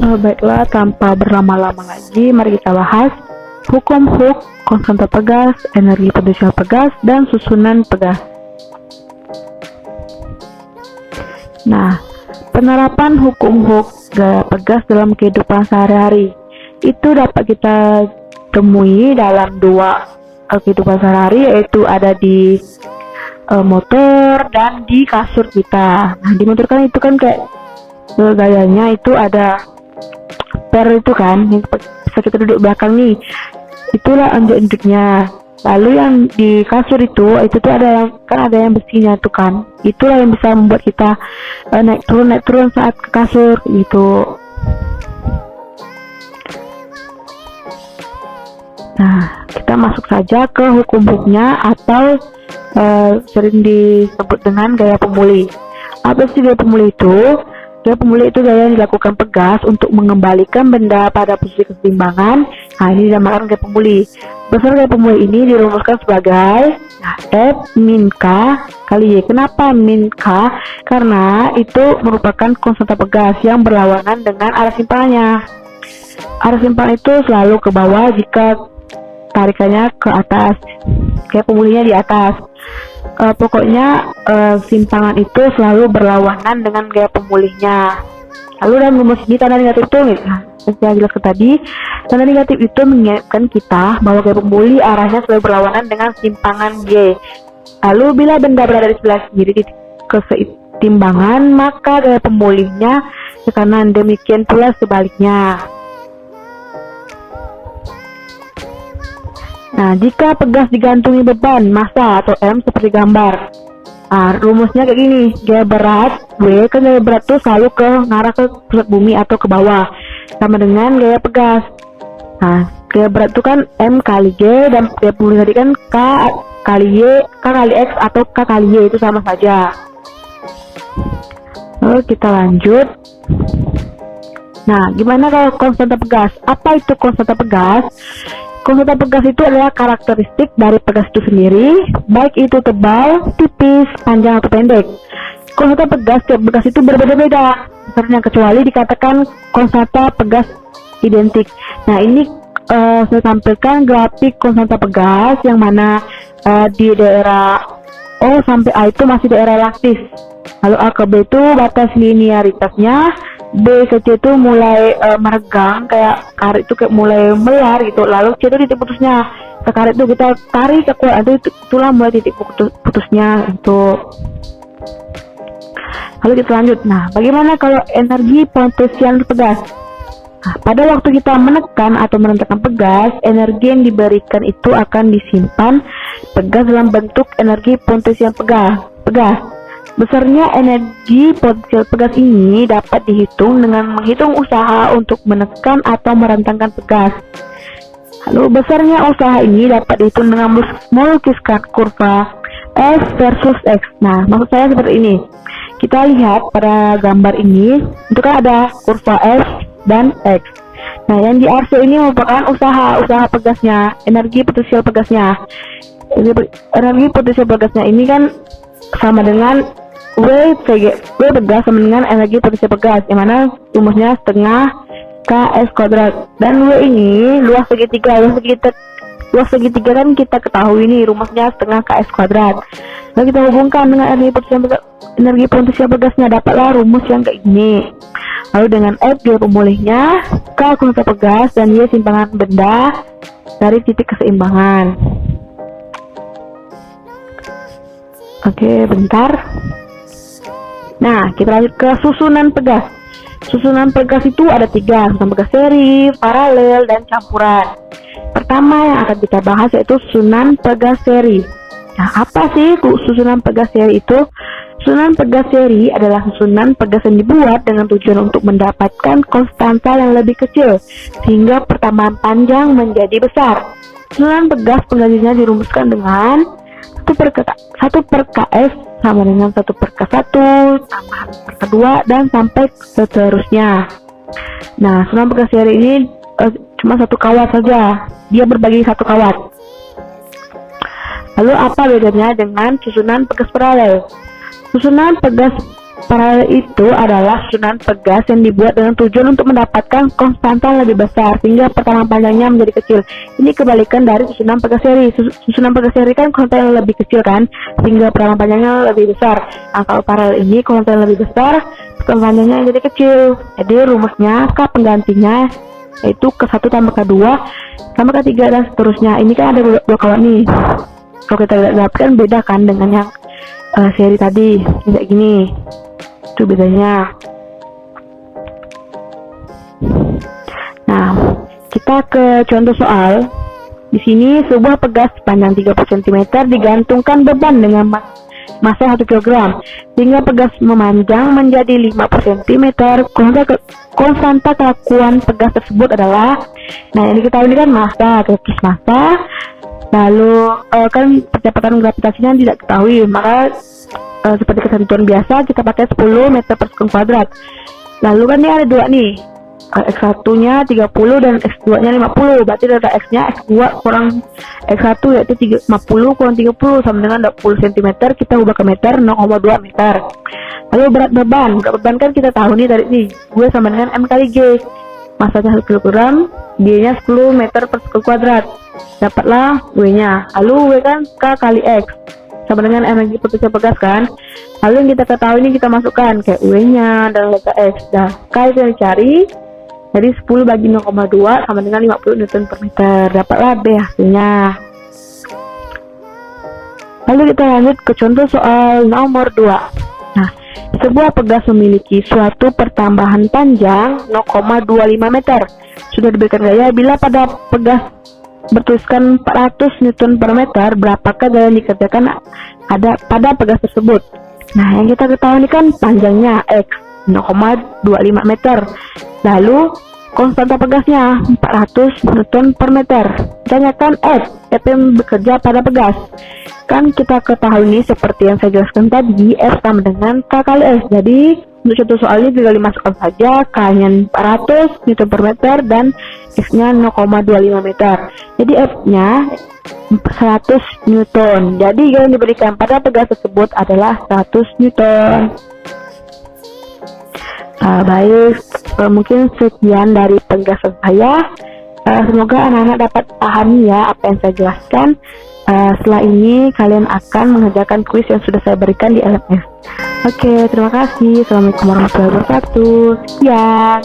Baiklah, tanpa berlama-lama lagi, mari kita bahas hukum Hooke, konstanta pegas, energi potensial pegas, dan susunan pegas. Nah, penerapan hukum Hooke gaya pegas dalam kehidupan sehari-hari itu dapat kita temui dalam dua kehidupan sehari-hari, yaitu ada di motor dan di kasur kita. Nah, di motor kan itu kan kayak gayanya itu ada per itu kan, yang bisa kita duduk belakang nih, itulah injek-injeknya. Lalu yang di kasur itu tuh ada yang kan ada yang besinya tuh kan, itulah yang bisa membuat kita naik turun saat ke kasur gitu. Nah, kita masuk saja ke hukum-hukumnya atau sering disebut dengan gaya pemuli. Apa sih gaya pemuli itu? Gaya pemuli itu gaya yang dilakukan pegas untuk mengembalikan benda pada posisi keseimbangan. Nah, ini dinamakan gaya pemuli. Besar gaya pemuli ini dirumuskan sebagai F min K kali Y. Kenapa min K? Karena itu merupakan konstanta pegas yang berlawanan dengan arah simpangannya. Arah simpangan itu selalu ke bawah jika tarikannya ke atas. Gaya pemulinya di atas. Pokoknya simpangan itu selalu berlawanan dengan gaya pemulihnya. Lalu dalam rumus ini tanda negatif itu, saya jelaskan tadi, tanda negatif itu mengingatkan kita bahwa gaya pemulih arahnya selalu berlawanan dengan simpangan Y. Lalu bila benda berada di sebelah kiri titik keseimbangan, maka gaya pemulihnya ke kanan, demikian pula sebaliknya. Nah, jika pegas digantungi beban massa atau M seperti gambar, rumusnya kayak gini, gaya berat W, kan gaya berat tuh selalu ke ngarah ke pusat bumi atau ke bawah, sama dengan gaya pegas. Nah, gaya berat tuh kan M kali G, dan gaya pemulih tadi kan K kali Y, K kali X atau K kali Y, itu sama saja. Lalu kita lanjut. Nah, gimana kalau konstanta pegas? Apa itu konstanta pegas? Konstanta pegas itu adalah karakteristik dari pegas itu sendiri, baik itu tebal, tipis, panjang atau pendek. Konstanta pegas tiap pegas itu berbeda-beda, besarnya kecuali dikatakan konstanta pegas identik. Nah, ini saya tampilkan grafik konstanta pegas yang mana di daerah O sampai A itu masih daerah elaktis. Lalu A ke B itu batas linearitasnya, B ke C itu mulai meregang, kayak karet itu kayak mulai melar gitu. Lalu C itu titik putusnya. Ke karet itu kita tarik ke kuat, itulah mulai titik putusnya itu. Lalu kita lanjut. Nah, bagaimana kalau energi potensial pegas? Nah, pada waktu kita menekan atau merentangkan pegas, energi yang diberikan itu akan disimpan pegas dalam bentuk energi potensial pegas. Besarnya energi potensial pegas ini dapat dihitung dengan menghitung usaha untuk menekan atau merentangkan pegas. Lalu besarnya usaha ini dapat dihitung dengan melukiskan kurva S versus X. Nah, maksud saya seperti ini. Kita lihat pada gambar ini, itu kan ada kurva S dan X. Nah, yang di RC ini merupakan usaha pegasnya, energi potensial pegasnya. Energi potensial pegasnya ini kan sama dengan W pegas sama dengan energi potensial pegas, yang mana rumusnya setengah KS kuadrat. Dan W ini luas segitiga kan kita ketahui nih, rumusnya setengah KS kuadrat. Lalu kita hubungkan dengan energi potensial pegasnya, dapatlah rumus yang kayak gini. Lalu dengan F gaya pemulihnya, K konstanta pegas, dan Y simpangan benda dari titik keseimbangan. Oke, bentar. Nah, kita lanjut ke susunan pegas. Susunan pegas itu ada 3, susunan pegas seri, paralel, dan campuran. Pertama yang akan kita bahas yaitu susunan pegas seri. Nah, apa sih susunan pegas seri itu? Susunan pegas seri adalah susunan pegas yang dibuat dengan tujuan untuk mendapatkan konstanta yang lebih kecil, sehingga pertambahan panjang menjadi besar. Susunan pegas penggantinya dirumuskan dengan 1 per KS sama dengan 1 per K1 tambahan per K2 dan sampai seterusnya. Nah, susunan pegas seri ini cuma 1 kawat saja, dia berbagi 1 kawat. Lalu apa bedanya dengan susunan pegas paralel? Susunan pegas Paralel itu adalah susunan pegas yang dibuat dengan tujuan untuk mendapatkan konstanta yang lebih besar sehingga pertambangan panjangnya menjadi kecil. Ini kebalikan dari susunan pegas seri. Susunan pegas seri kan konstanta yang lebih kecil kan, sehingga pertambangan panjangnya lebih besar. Nah, kalau paralel ini konstanta yang lebih besar, pertambangan panjangnya menjadi kecil. Jadi rumusnya K penggantinya yaitu K1 tambah K2 tambah K3 dan seterusnya. Ini kan ada dua kawan nih. Kalau kita lihat kan beda kan dengan yang seri tadi, kayak gini. Itu bedanya. Nah, kita ke contoh soal. Di sini sebuah pegas panjang 30 cm digantungkan beban dengan massa 1 kg sehingga pegas memanjang menjadi 50 cm. Konstanta kelakuan pegas tersebut adalah, nah yang diketahui ini kan massa, terus massa, lalu kan percepatan gravitasinya tidak ketahui, maka seperti ketentuan biasa kita pakai 10 meter per sekund kuadrat. Lalu kan ini ada dua nih, X1 nya 30 dan X2 nya 50, berarti data X nya X2 kurang X1 yaitu 50 kurang 30 sama dengan 20 cm, kita ubah ke meter 0,2 meter. Lalu berat beban kan kita tahu nih tadi nih, gue sama dengan M kali G, masanya 1 kg, G nya 10 meter per sekund kuadrat, dapatlah W nya. Lalu W kan K kali X sama dengan energi potential pegas kan. Lalu yang kita ketahui ini kita masukkan kayak W nya dan letak X. Nah, K itu yang dicari, jadi 10 bagi 0,2 sama dengan 50 Newton per meter, dapatlah B hasilnya. Lalu kita lanjut ke contoh soal nomor 2. Nah, sebuah pegas memiliki suatu pertambahan panjang 0,25 meter. Sudah diberikan gaya bila pada pegas bertuliskan 400 Newton per meter, berapakah gaya yang dikerjakan ada pada pegas tersebut. Nah, yang kita ketahui ini kan panjangnya X 0,25 meter, lalu konstanta pegasnya 400 Newton per meter. Tanyakan F yang bekerja pada pegas. Kan kita ketahui ini seperti yang saya jelaskan tadi, F sama dengan K kali S. Jadi untuk contoh soal ini tinggal dimasukkan saja, K-nya 400 Newton per meter dan X-nya 0,25 meter. Jadi F-nya 100 Newton. Jadi yang diberikan pada pegas tersebut adalah 100 Newton. Baik, mungkin sekian dari penjelasan saya. Semoga anak-anak dapat pahami ya apa yang saya jelaskan. Setelah ini kalian akan mengerjakan kuis yang sudah saya berikan di LMS. Oke, terima kasih. Assalamualaikum warahmatullahi wabarakatuh. Sekian.